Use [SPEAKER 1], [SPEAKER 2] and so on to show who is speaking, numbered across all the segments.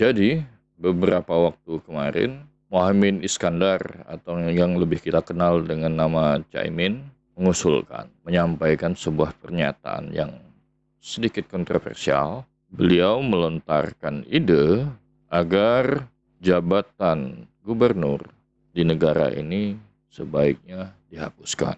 [SPEAKER 1] Jadi, beberapa waktu kemarin, Muhaimin Iskandar atau yang lebih kita kenal dengan nama Caimin mengusulkan, menyampaikan sebuah pernyataan yang sedikit kontroversial. Beliau melontarkan ide agar jabatan gubernur di negara ini sebaiknya dihapuskan.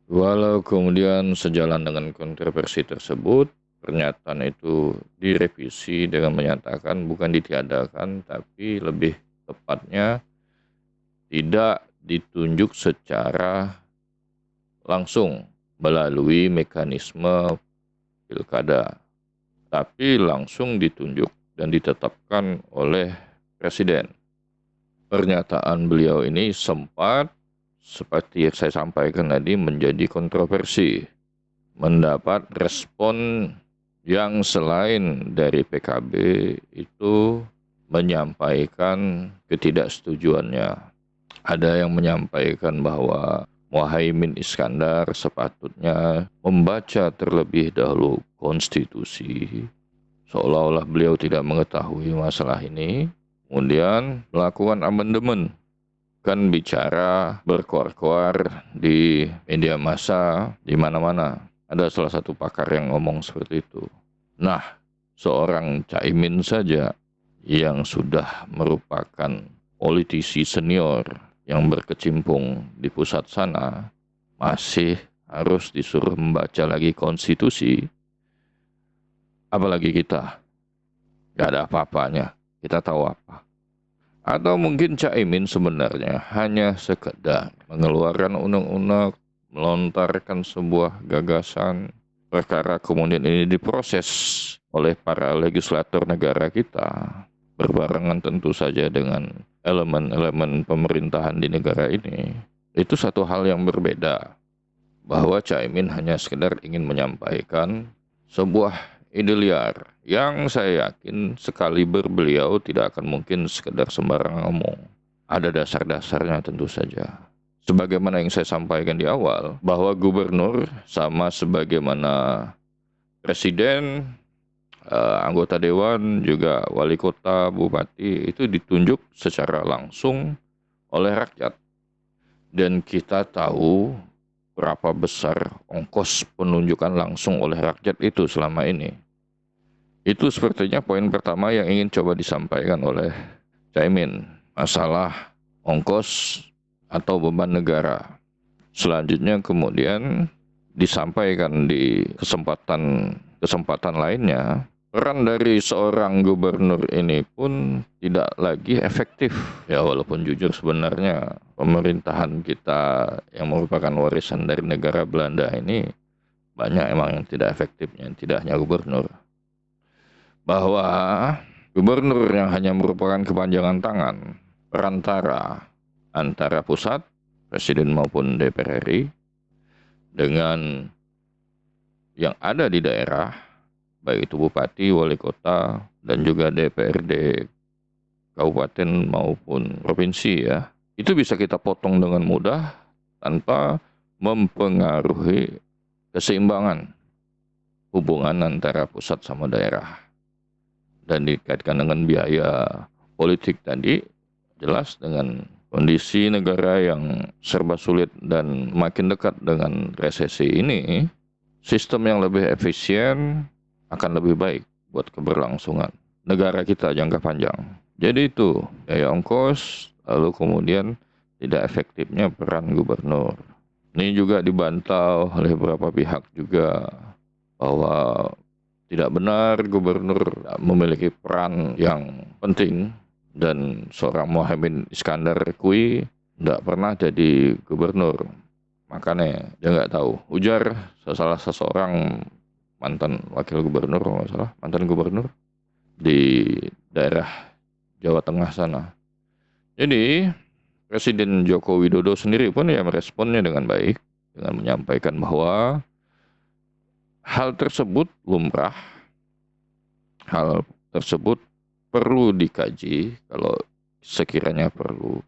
[SPEAKER 1] Walau kemudian sejalan dengan kontroversi tersebut, pernyataan itu direvisi dengan menyatakan bukan ditiadakan, tapi lebih tepatnya tidak ditunjuk secara langsung melalui mekanisme pilkada, tapi langsung ditunjuk dan ditetapkan oleh presiden. Pernyataan beliau ini sempat, seperti yang saya sampaikan tadi, menjadi kontroversi, mendapat respon yang selain dari PKB itu menyampaikan ketidaksetujuannya. Ada yang menyampaikan bahwa Muhaimin Iskandar sepatutnya membaca terlebih dahulu konstitusi, seolah-olah beliau tidak mengetahui masalah ini, kemudian melakukan amandemen. Kan bicara berkoar-koar di media massa di mana-mana. Ada salah satu pakar yang ngomong seperti itu. Nah, seorang Caimin saja yang sudah merupakan politisi senior yang berkecimpung di pusat sana, masih harus disuruh membaca lagi konstitusi. Apalagi kita, gak ada apa-apanya, kita tahu apa. Atau mungkin Caimin sebenarnya hanya sekedar mengeluarkan undang-undang, melontarkan sebuah gagasan, perkara kemudian ini diproses oleh para legislator negara kita, berbarengan tentu saja dengan elemen-elemen pemerintahan di negara ini. Itu satu hal yang berbeda, bahwa Caimin hanya sekedar ingin menyampaikan sebuah ide liar yang saya yakin sekaliber beliau tidak akan mungkin sekedar sembarang ngomong. Ada dasar-dasarnya tentu saja. Sebagaimana yang saya sampaikan di awal, bahwa gubernur sama sebagaimana presiden, anggota dewan, juga wali kota, bupati, itu ditunjuk secara langsung oleh rakyat. Dan kita tahu berapa besar ongkos penunjukan langsung oleh rakyat itu selama ini. Itu sepertinya poin pertama yang ingin coba disampaikan oleh Caimin, masalah ongkos atau beban negara. Selanjutnya kemudian disampaikan di kesempatan lainnya, peran dari seorang gubernur ini pun tidak lagi efektif. Ya, walaupun jujur sebenarnya pemerintahan kita yang merupakan warisan dari negara Belanda ini banyak emang yang tidak efektifnya, tidak hanya gubernur. Bahwa gubernur yang hanya merupakan kepanjangan tangan perantara antara pusat, presiden maupun DPR RI, dengan yang ada di daerah, baik itu bupati, wali kota, dan juga DPRD kabupaten maupun provinsi ya, itu bisa kita potong dengan mudah tanpa mempengaruhi keseimbangan hubungan antara pusat sama daerah. Dan dikaitkan dengan biaya politik tadi, jelas dengan kondisi negara yang serba sulit dan makin dekat dengan resesi ini, sistem yang lebih efisien akan lebih baik buat keberlangsungan negara kita jangka panjang. Jadi itu biaya ongkos, lalu kemudian tidak efektifnya peran gubernur. Ini juga dibantah oleh beberapa pihak juga, bahwa tidak benar gubernur memiliki peran yang penting, dan seorang Muhaimin Iskandar kui tidak pernah jadi gubernur. Makanya dia nggak tahu. Ujar salah seseorang mantan wakil gubernur, mantan gubernur di daerah Jawa Tengah sana. Jadi Presiden Joko Widodo sendiri pun ya meresponnya dengan baik, dengan menyampaikan bahwa hal tersebut lumrah, hal tersebut perlu dikaji kalau sekiranya perlu.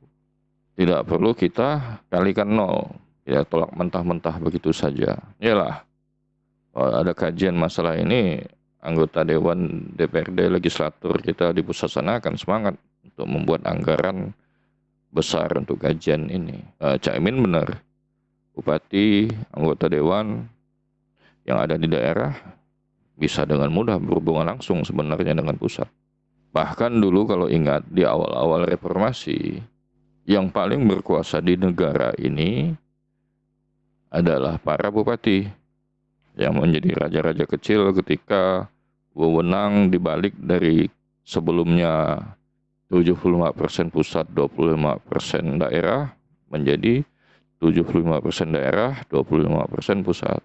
[SPEAKER 1] Tidak perlu kita kalikan nol, ya tolak mentah-mentah begitu saja. Yalah, kalau ada kajian masalah ini anggota Dewan DPRD legislatur kita di pusat sana akan semangat untuk membuat anggaran besar untuk kajian ini. Caimin benar, bupati, anggota dewan yang ada di daerah bisa dengan mudah berhubungan langsung sebenarnya dengan pusat. Bahkan dulu kalau ingat di awal-awal reformasi, yang paling berkuasa di negara ini adalah para bupati yang menjadi raja-raja kecil ketika wewenang dibalik dari sebelumnya 75% pusat, 25% daerah menjadi 75% daerah, 25% pusat.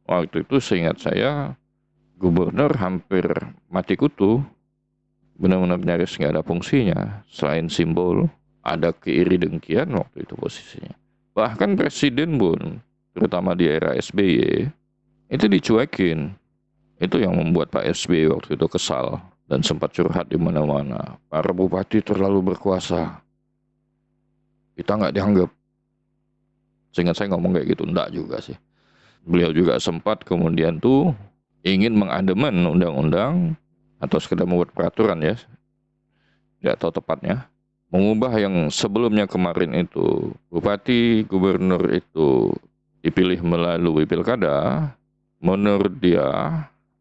[SPEAKER 1] Waktu itu seingat saya gubernur hampir mati kutu, benar-benar nyaris nggak ada fungsinya selain simbol. Ada keiri dengkian waktu itu posisinya. Bahkan presiden pun, terutama di era SBY, itu dicuekin. Itu yang membuat Pak SBY waktu itu kesal dan sempat curhat di mana-mana. Para bupati terlalu berkuasa, kita nggak dianggap. Seingat saya ngomong kayak gitu, enggak juga sih. Beliau juga sempat kemudian tuh ingin mengademen undang-undang atau sekedar membuat peraturan ya, tidak tahu tepatnya, mengubah yang sebelumnya kemarin itu bupati, gubernur itu dipilih melalui pilkada. Menurut dia,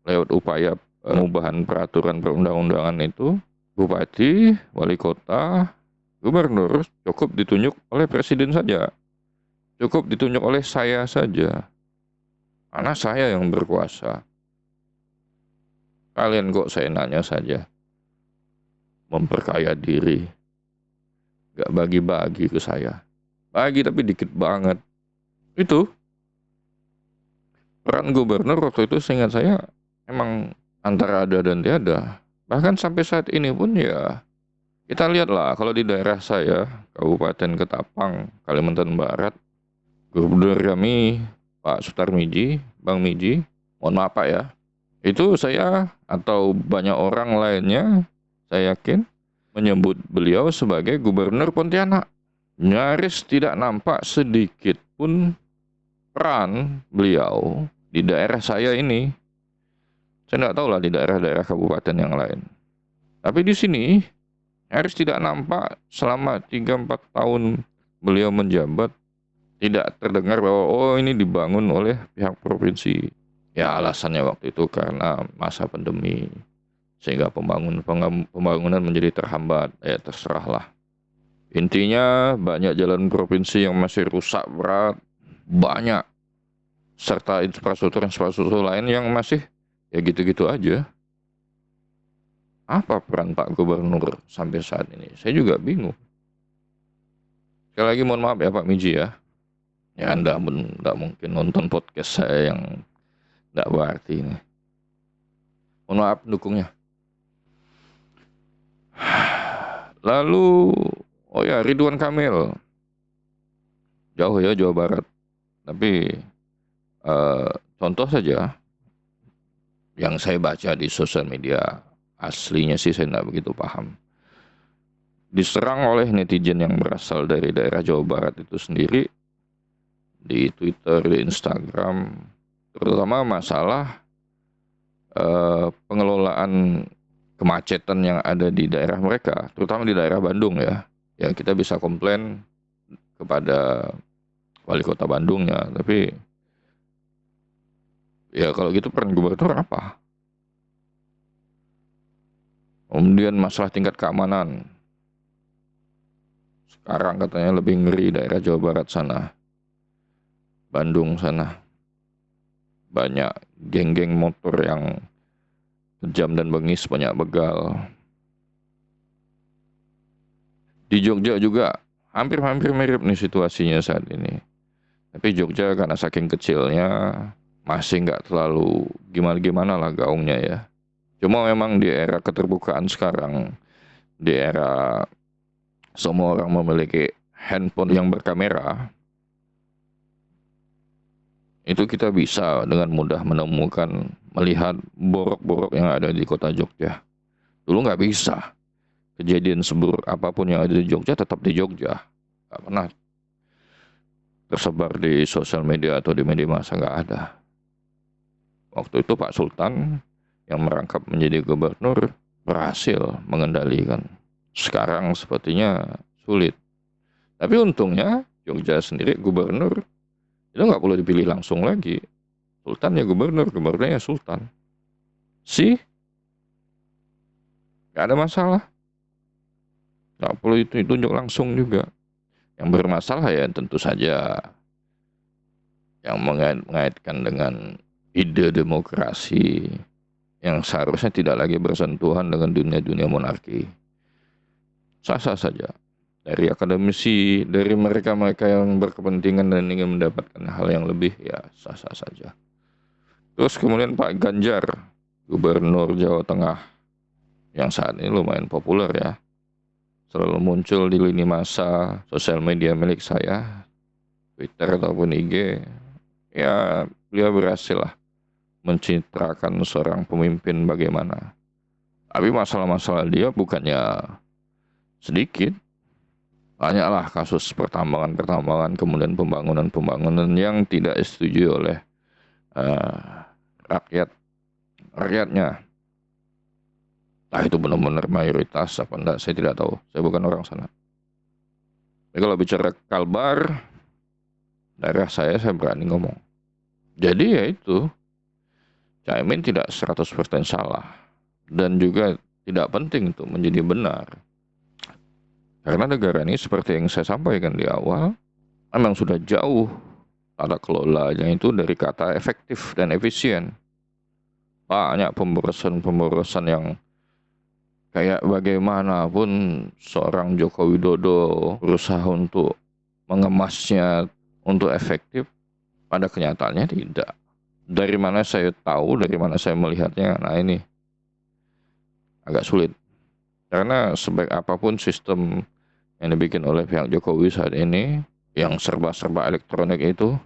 [SPEAKER 1] lewat upaya pengubahan peraturan perundang-undangan itu, bupati, wali kota, gubernur cukup ditunjuk oleh presiden saja, cukup ditunjuk oleh saya saja, karena saya yang berkuasa. Kalian kok saya nanya saja, memperkaya diri, gak bagi-bagi ke saya. Bagi tapi dikit banget. Itu peran gubernur waktu itu seingat saya emang antara ada dan tiada. Bahkan sampai saat ini pun ya kita lihatlah kalau di daerah saya, Kabupaten Ketapang, Kalimantan Barat, gubernur kami Pak Sutarmiji, Bang Miji, mohon maaf Pak ya, itu saya atau banyak orang lainnya saya yakin menyebut beliau sebagai gubernur Pontianak. Nyaris tidak nampak sedikit pun peran beliau di daerah saya ini. Saya tidak tahu lah di daerah-daerah kabupaten yang lain. Tapi di sini nyaris tidak nampak selama 3-4 tahun beliau menjabat, tidak terdengar bahwa oh ini dibangun oleh pihak provinsi. Ya alasannya waktu itu karena masa pandemi, sehingga pembangunan menjadi terhambat. Ya terserahlah. Intinya banyak jalan provinsi yang masih rusak berat, banyak, serta infrastruktur lain yang masih ya gitu-gitu aja. Apa peran Pak Gubernur sampai saat ini? Saya juga bingung. Sekali lagi mohon maaf ya Pak Miji ya. Ya Anda tidak mungkin nonton podcast saya yang tidak berarti ini. Mohon maaf pendukungnya. Lalu, oh ya Ridwan Kamil. Jauh ya Jawa Barat. Tapi contoh saja yang saya baca di sosial media, aslinya sih saya tidak begitu paham. Diserang oleh netizen yang berasal dari daerah Jawa Barat itu sendiri, di Twitter, di Instagram, terutama masalah pengelolaan kemacetan yang ada di daerah mereka, terutama di daerah Bandung ya. Ya kita bisa komplain kepada wali kota Bandungnya, tapi ya kalau gitu peran gubernur apa? Kemudian masalah tingkat keamanan. Sekarang katanya lebih ngeri daerah Jawa Barat sana. Bandung sana. Banyak geng-geng motor yang kejam dan bengis, banyak begal. Di Jogja juga hampir mirip nih situasinya saat ini. Tapi Jogja karena saking kecilnya masih nggak terlalu gimana-gimana lah gaungnya ya. Cuma memang di era keterbukaan sekarang, di era semua orang memiliki handphone yang berkamera, itu kita bisa dengan mudah menemukan, melihat borok-borok yang ada di kota Jogja. Dulu nggak bisa. Kejadian seburuk apapun yang ada di Jogja tetap di Jogja. Nggak pernah tersebar di sosial media atau di media massa, nggak ada. Waktu itu Pak Sultan yang merangkap menjadi gubernur berhasil mengendalikan. Sekarang sepertinya sulit. Tapi untungnya Jogja sendiri gubernur itu nggak perlu dipilih langsung lagi. Sultan ya gubernur, gubernurnya ya sultan. Sih, nggak ada masalah. Nggak perlu itu ditunjuk langsung juga. Yang bermasalah ya tentu saja yang mengaitkan dengan ide demokrasi yang seharusnya tidak lagi bersentuhan dengan dunia-dunia monarki. Sah-sah saja. Dari akademisi, dari mereka-mereka yang berkepentingan dan ingin mendapatkan hal yang lebih, ya sah-sah saja. Terus kemudian Pak Ganjar, Gubernur Jawa Tengah, yang saat ini lumayan populer ya. Selalu muncul di lini masa sosial media milik saya, Twitter ataupun IG. Ya, beliau berhasil lah mencitrakan seorang pemimpin bagaimana. Tapi masalah-masalah dia bukannya sedikit. Banyaklah kasus pertambangan-pertambangan, kemudian pembangunan-pembangunan yang tidak disetujui oleh rakyatnya. Nah itu benar-benar mayoritas apa enggak, saya tidak tahu. Saya bukan orang sana. Tapi kalau bicara Kalbar, daerah saya berani ngomong. Jadi ya itu, Caimin tidak 100% salah. Dan juga tidak penting untuk menjadi benar. Karena negara ini seperti yang saya sampaikan di awal, memang sudah jauh tata kelolanya itu dari kata efektif dan efisien. Banyak pemborosan yang kayak bagaimanapun seorang Joko Widodo berusaha untuk mengemasnya untuk efektif, pada kenyataannya tidak. Dari mana saya tahu, dari mana saya melihatnya, nah ini agak sulit. Karena sebaik apapun sistem yang dibikin oleh pihak Jokowi saat ini, yang serba-serba elektronik itu,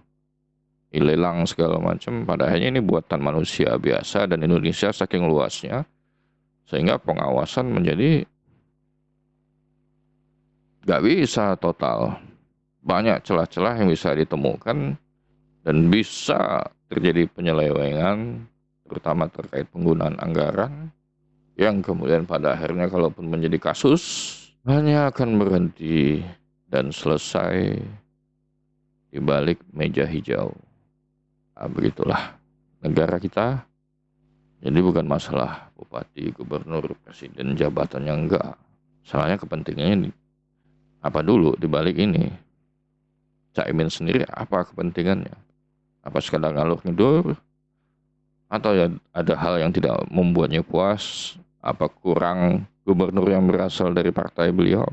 [SPEAKER 1] lelang segala macam, pada akhirnya ini buatan manusia biasa dan Indonesia saking luasnya, sehingga pengawasan menjadi gak bisa total. Banyak celah-celah yang bisa ditemukan dan bisa terjadi penyelewengan, terutama terkait penggunaan anggaran, yang kemudian pada akhirnya kalaupun menjadi kasus, hanya akan berhenti dan selesai di balik meja hijau. Nah, begitulah negara kita. Jadi bukan masalah bupati, gubernur, presiden, jabatannya enggak. Salahnya kepentingannya apa dulu di balik ini. Caimin sendiri apa kepentingannya? Apa sekadar ngalur ngidur? Atau ya ada hal yang tidak membuatnya puas? Apa kurang gubernur yang berasal dari partai beliau?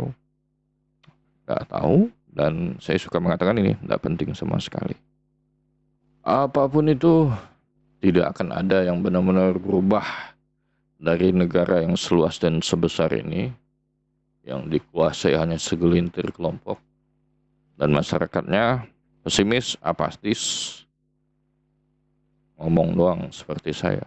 [SPEAKER 1] Nggak tahu, dan saya suka mengatakan ini tidak penting sama sekali. Apapun itu, tidak akan ada yang benar-benar berubah dari negara yang seluas dan sebesar ini, yang dikuasai hanya segelintir kelompok, dan masyarakatnya pesimis, apatis, ngomong doang seperti saya.